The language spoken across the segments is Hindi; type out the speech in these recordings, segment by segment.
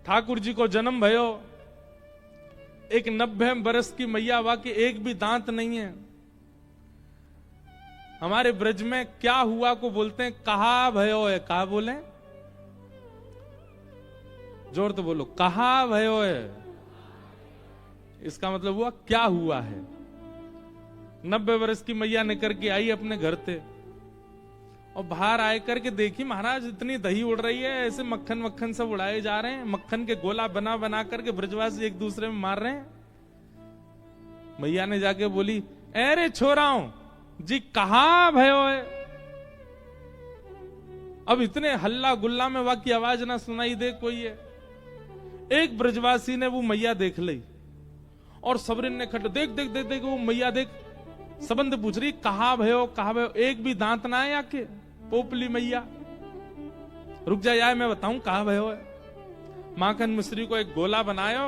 ठाकुर जी को जन्म भयो, एक 90 बरस की मैया वा के एक भी दांत नहीं है। हमारे ब्रज में क्या हुआ को बोलते हैं कहा भयो है। कहा बोले, जोर तो बोलो, कहा भयो है। इसका मतलब हुआ क्या हुआ है। 90 बरस की मैया निकल के आई अपने घर से और बाहर आए करके देखी महाराज इतनी दही उड़ रही है, ऐसे मक्खन मक्खन सब उड़ाए जा रहे हैं, मक्खन के गोला बना बना करके ब्रजवासी एक दूसरे में मार रहे हैं। मैया ने जाके बोली, अरे छोराओं जी कहां भयो है। अब इतने हल्ला गुल्ला में वाकी आवाज ना सुनाई दे कोई है। एक ब्रजवासी ने वो मैया देख ली और सबरिन ने खट देख देख देख देख वो मैया देख संबंध पूछ रही कहां भयो कहां भयो, एक भी दांत ना है आके पोपली मैया। रुक जा यार मैं बताऊं कहां भयो है। माखन मिश्री को एक गोला बनायो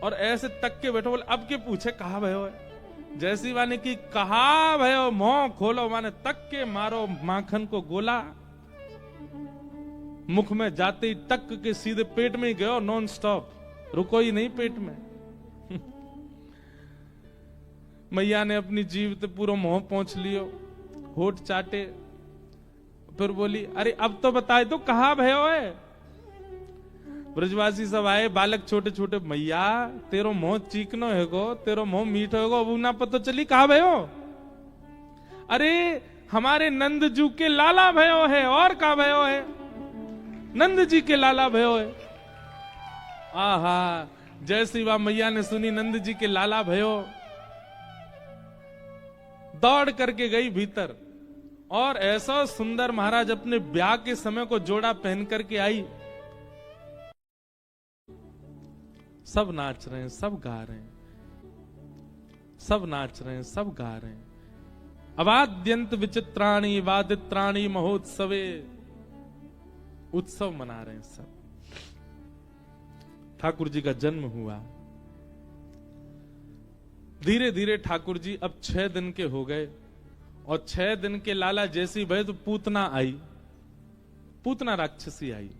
और ऐसे तक के बैठो, बोले अब के पूछे कहां भयो है। जैसी वाने की कहा भयो, मुंह खोलो माने तक के मारो माखन को गोला। मुख में जाते ही टक के सीधे पेट में ही गयो नॉन स्टॉप, रुको ही नहीं पेट में। मैया ने अपनी जीव ते पूरा मुंह पहुंच लियो, होठ चाटे, फिर बोली अरे अब तो बताए तो कहा भयो है। ब्रजवासी सब आए, बालक छोटे छोटे, मैया तेरो मुंह चीकनो है गो, तेरो मुंह मीठो है गो, अब ना पता चली कहा भयो। अरे हमारे नंद जू के लाला भयो है, और कहा भयो है, नंद जी के लाला भयो है। आहा, जैसी वह मैया ने सुनी नंद जी के लाला भयो, दौड़ करके गई भीतर और ऐसा सुंदर महाराज अपने ब्याह के समय को जोड़ा पहन करके आई। सब नाच रहे हैं, सब गा रहे हैं, सब नाच रहे हैं, सब गा रहे हैं। अवाद्यंत विचित्राणी वादित्राणी महोत्सवे, उत्सव मना रहे हैं सब। ठाकुर जी का जन्म हुआ। धीरे धीरे ठाकुर जी अब 6 दिन के हो गए और 6 दिन के लाला जैसी भय तो पूतना आई, पूतना राक्षसी आई।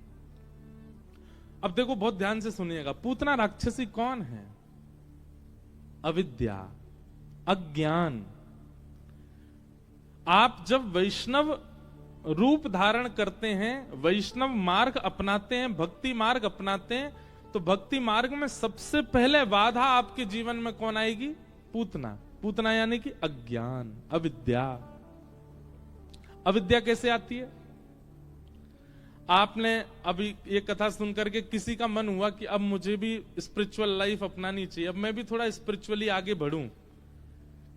अब देखो बहुत ध्यान से सुनिएगा, पूतना राक्षसी कौन है? अविद्या, अज्ञान। आप जब वैष्णव रूप धारण करते हैं, वैष्णव मार्ग अपनाते हैं, भक्ति मार्ग अपनाते हैं, तो भक्ति मार्ग में सबसे पहले बाधा आपके जीवन में कौन आएगी? पूतना। पूतना यानी कि अज्ञान, अविद्या। अविद्या कैसे आती है? आपने अभी ये कथा सुनकर के किसी का मन हुआ कि अब मुझे भी स्पिरिचुअल लाइफ अपनानी चाहिए, अब मैं भी थोड़ा स्पिरिचुअली आगे बढ़ूं,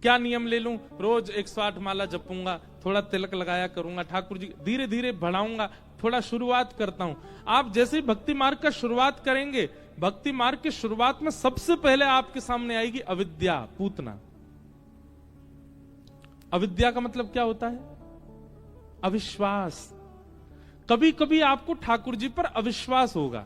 क्या नियम ले लूं? रोज 108 माला जपूंगा, थोड़ा तिलक लगाया करूंगा, ठाकुर जी धीरे धीरे बढ़ाऊंगा, थोड़ा शुरुआत करता हूं। आप जैसे ही भक्ति मार्ग का शुरुआत करेंगे, भक्ति मार्ग की शुरुआत में सबसे पहले आपके सामने आएगी अविद्या, पूतना। अविद्या का मतलब क्या होता है? अविश्वास। कभी कभी आपको ठाकुर जी पर अविश्वास होगा,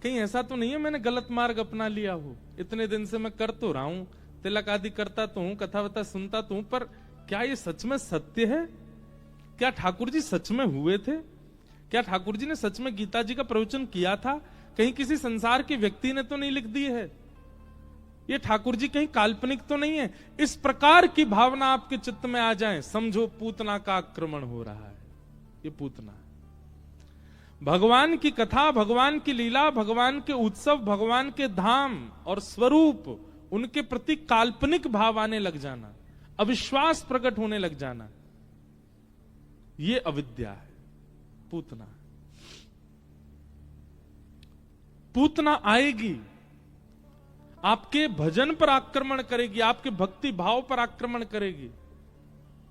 कहीं ऐसा तो नहीं है मैंने गलत मार्ग अपना लिया हो, इतने दिन से मैं कर तो रहा हूं, तिलक आदि करता तो हूं, कथा वथा सुनता तो हूं, पर क्या ये सच में सत्य है? क्या ठाकुर जी सच में हुए थे? क्या ठाकुर जी ने सच में गीता जी का प्रवचन किया था? कहीं किसी संसार के व्यक्ति ने तो नहीं लिख दी है? ये ठाकुर जी कहीं काल्पनिक तो नहीं है? इस प्रकार की भावना आपके चित्त में आ जाए, समझो पूतना का आक्रमण हो रहा है। ये पूतना है। भगवान की कथा, भगवान की लीला, भगवान के उत्सव, भगवान के धाम और स्वरूप, उनके प्रति काल्पनिक भाव आने लग जाना, अविश्वास प्रकट होने लग जाना, ये अविद्या है, पूतना। पूतना आएगी, आपके भजन पर आक्रमण करेगी, आपके भक्ति भाव पर आक्रमण करेगी,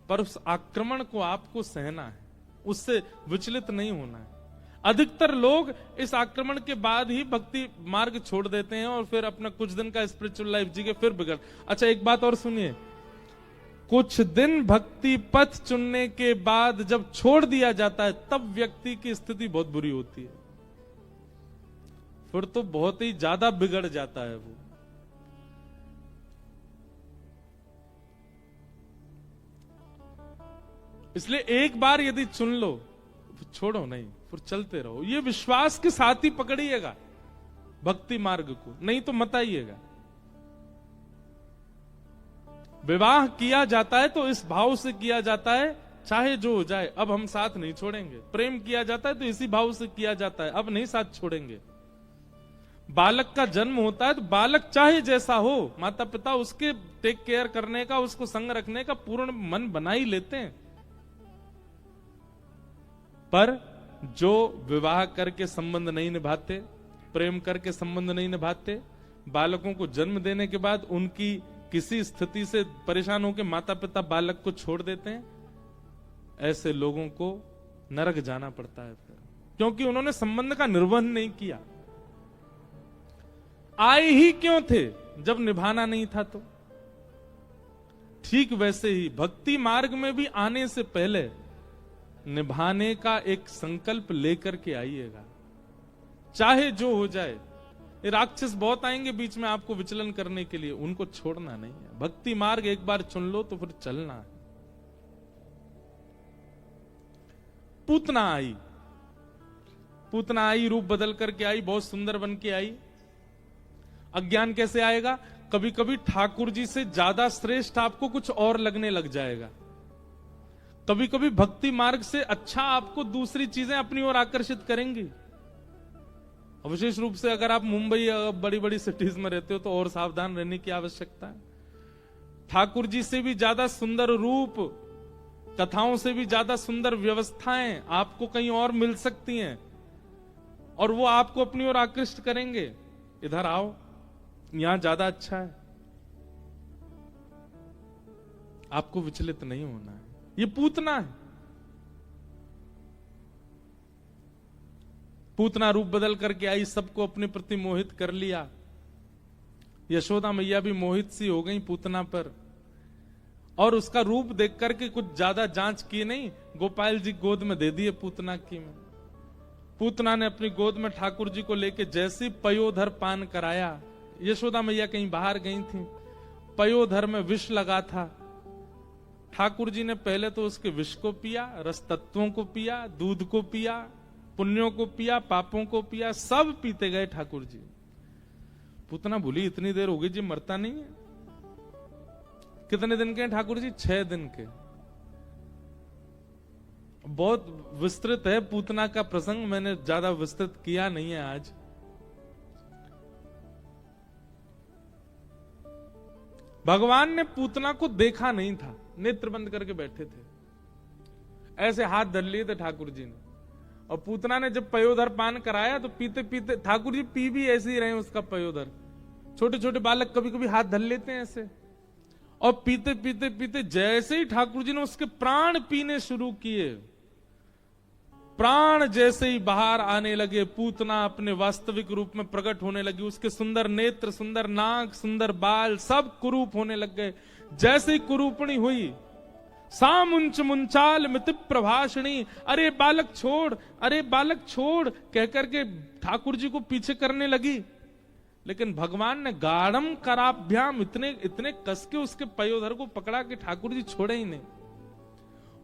पर उस आक्रमण को आपको सहना है, उससे विचलित नहीं होना है। अधिकतर लोग इस आक्रमण के बाद ही भक्ति मार्ग छोड़ देते हैं और फिर अपना कुछ दिन का स्पिरिचुअल लाइफ जी के फिर बिगड़। अच्छा एक बात और सुनिए, कुछ दिन भक्ति पथ चुनने के बाद जब छोड़ दिया जाता है, तब व्यक्ति की स्थिति बहुत बुरी होती है, फिर तो बहुत ही ज्यादा बिगड़ जाता है वो। इसलिए एक बार यदि चुन लो, तो छोड़ो नहीं, फिर चलते रहो। ये विश्वास के साथ ही पकड़िएगा भक्ति मार्ग को, नहीं तो मत आइएगा। विवाह किया जाता है तो इस भाव से किया जाता है, चाहे जो हो जाए अब हम साथ नहीं छोड़ेंगे। प्रेम किया जाता है तो इसी भाव से किया जाता है, अब नहीं साथ छोड़ेंगे। बालक का जन्म होता है तो बालक चाहे जैसा हो, माता पिता उसके टेक केयर करने का, उसको संग रखने का पूर्ण मन बना ही लेते हैं। पर जो विवाह करके संबंध नहीं निभाते, प्रेम करके संबंध नहीं निभाते, बालकों को जन्म देने के बाद उनकी किसी स्थिति से परेशान होकर माता पिता बालक को छोड़ देते हैं, ऐसे लोगों को नरक जाना पड़ता है फिर, क्योंकि उन्होंने संबंध का निर्वहन नहीं किया। आए ही क्यों थे जब निभाना नहीं था तो। ठीक वैसे ही भक्ति मार्ग में भी आने से पहले निभाने का एक संकल्प लेकर के आइएगा, चाहे जो हो जाए। ये राक्षस बहुत आएंगे बीच में आपको विचलन करने के लिए, उनको छोड़ना नहीं है। भक्ति मार्ग एक बार चुन लो तो फिर चलना है। पूतना आई, पूतना आई, रूप बदल करके आई, बहुत सुंदर बन के आई। अज्ञान कैसे आएगा? कभी कभी ठाकुर जी से ज्यादा श्रेष्ठ आपको कुछ और लगने लग जाएगा। कभी कभी भक्ति मार्ग से अच्छा आपको दूसरी चीजें अपनी ओर आकर्षित करेंगी। विशेष रूप से अगर आप मुंबई या बड़ी बड़ी सिटीज में रहते हो तो और सावधान रहने की आवश्यकता है। ठाकुर जी से भी ज्यादा सुंदर रूप, कथाओं से भी ज्यादा सुंदर व्यवस्थाएं आपको कहीं और मिल सकती हैं और वो आपको अपनी ओर आकृष्ट करेंगे। इधर आओ, यहां ज्यादा अच्छा है। आपको विचलित नहीं होना है। ये पूतना है। पूतना रूप बदल करके आई, सबको अपने प्रति मोहित कर लिया। यशोदा मैया भी मोहित सी हो गई पूतना पर, और उसका रूप देख करके कुछ ज्यादा जांच की नहीं, गोपाल जी गोद में दे दिए पूतना की में। पूतना ने अपनी गोद में ठाकुर जी को लेके जैसे पयोधर पान कराया। यशोदा मैया कहीं बाहर गई थी, पयोधर में विष लगा था। ठाकुर जी ने पहले तो उसके विष को पिया, रस तत्वों को पिया, दूध को पिया, पुण्यों को पिया, पापों को पिया, सब पीते गए ठाकुर जी। पूतना बोली इतनी देर हो गई जी, मरता नहीं है। कितने दिन के हैं ठाकुर जी? 6 दिन के। बहुत विस्तृत है पूतना का प्रसंग, मैंने ज्यादा विस्तृत किया नहीं है आज। भगवान ने पूतना को देखा नहीं था, नेत्र बंद करके बैठे थे, ऐसे हाथ धर लिए थे ठाकुर जी ने। और पूतना ने जब पयोधर पान कराया तो पीते पीते ठाकुर जी पी भी ऐसे ही रहे उसका पयोधर। छोटे छोटे बालक कभी कभी हाथ धर लेते हैं ऐसे, और पीते पीते पीते जैसे ही ठाकुर जी ने उसके प्राण पीने शुरू किए, प्राण जैसे ही बाहर आने लगे, पूतना अपने वास्तविक रूप में प्रकट होने लगी। उसके सुंदर नेत्र, सुंदर नाक, सुंदर बाल सब कुरूप होने लग गए। जैसे ही कुरूपणी हुई, सामुंच मुंचाल मिति प्रभाषणी, अरे बालक छोड़, अरे बालक छोड़ कह करके ठाकुर जी को पीछे करने लगी। लेकिन भगवान ने गाढ़म कराभ्याम इतने इतने कस के उसके पयोधर को पकड़ा कि ठाकुर जी छोड़े ही नहीं।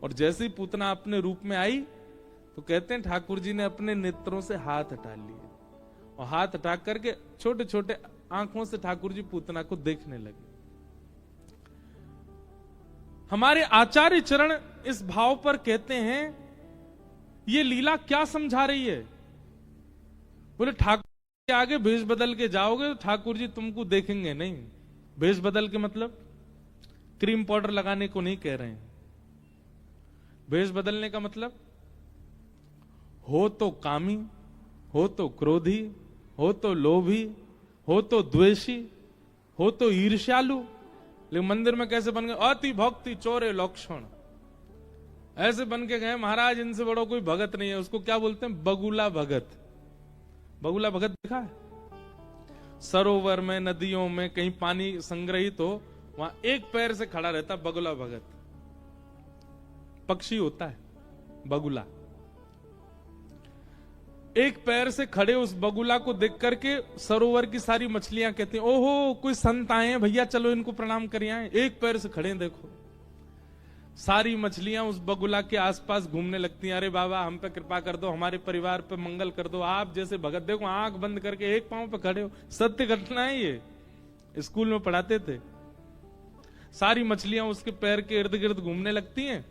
और जैसे ही पूतना अपने रूप में आई तो कहते हैं ठाकुर जी ने अपने नेत्रों से हाथ हटा लिए, और हाथ हटा करके छोटे छोटे आंखों से ठाकुर जी पूतना को देखने लगे। हमारे आचार्य चरण इस भाव पर कहते हैं ये लीला क्या समझा रही है? बोले ठाकुर के आगे भेष बदल के जाओगे तो ठाकुर जी तुमको देखेंगे नहीं। भेष बदल के मतलब क्रीम पाउडर लगाने को नहीं कह रहे हैं। भेष बदलने का मतलब हो तो कामी, हो तो क्रोधी, हो तो लोभी, हो तो द्वेषी, हो तो ईर्ष्यालु। लेकिन मंदिर में कैसे बन गए? अति भक्ति चोरे लक्षण, ऐसे बन के गए महाराज इनसे बड़ा कोई भगत नहीं है। उसको क्या बोलते हैं? बगुला भगत। बगुला भगत देखा है? सरोवर में, नदियों में कहीं पानी संग्रहित हो, वहां एक पैर से खड़ा रहता बगुला भगत। पक्षी होता है बगुला। एक पैर से खड़े उस बगुला को देख करके सरोवर की सारी मछलियां कहती हैं, ओहो कोई संत आए हैं भैया, चलो इनको प्रणाम करिए आए। एक पैर से खड़े देखो। सारी मछलियां उस बगुला के आसपास घूमने लगती हैं। अरे बाबा हम पे कृपा कर दो, हमारे परिवार पे मंगल कर दो, आप जैसे भगत देखो आंख बंद करके एक पांव पे खड़े हो। सत्य घटना है ये, स्कूल में पढ़ाते थे। सारी मछलियां उसके पैर के इर्द गिर्द घूमने लगती हैं।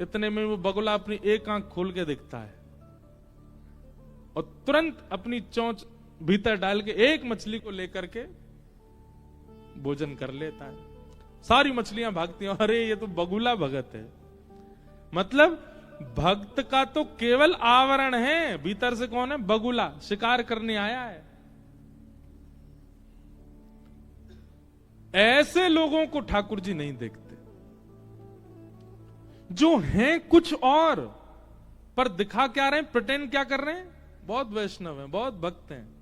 इतने में वो बगुला अपनी एक आंख खोल के दिखता है और तुरंत अपनी चोंच भीतर डाल के एक मछली को लेकर के भोजन कर लेता है। सारी मछलियां भागती हैं, अरे ये तो बगुला भगत है। मतलब भक्त का तो केवल आवरण है, भीतर से कौन है? बगुला, शिकार करने आया है। ऐसे लोगों को ठाकुर जी नहीं देखते, जो हैं कुछ और पर दिखा क्या रहे हैं, प्रिटेंड क्या कर रहे हैं, बहुत वैष्णव हैं, बहुत भक्त हैं।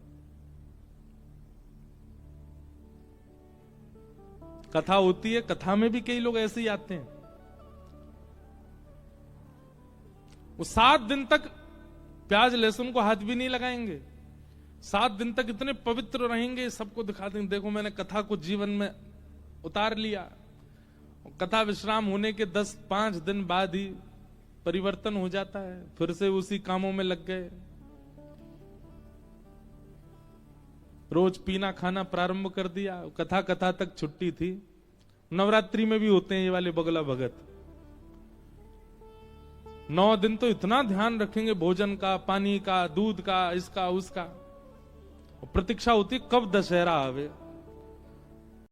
कथा होती है, कथा में भी कई लोग ऐसे ही आते हैं। वो 7 दिन तक प्याज लहसुन को हाथ भी नहीं लगाएंगे, 7 दिन तक इतने पवित्र रहेंगे, सबको दिखा देंगे देखो मैंने कथा को जीवन में उतार लिया। कथा विश्राम होने के 10-5 दिन बाद ही परिवर्तन हो जाता है, फिर से उसी कामों में लग गए। रोज पीना खाना प्रारंभ कर दिया, कथा कथा तक छुट्टी थी। नवरात्रि में भी होते हैं ये वाले बगुला भगत। 9 दिन तो इतना ध्यान रखेंगे भोजन का, पानी का, दूध का, इसका उसका। प्रतीक्षा होती कब दशहरा आवे।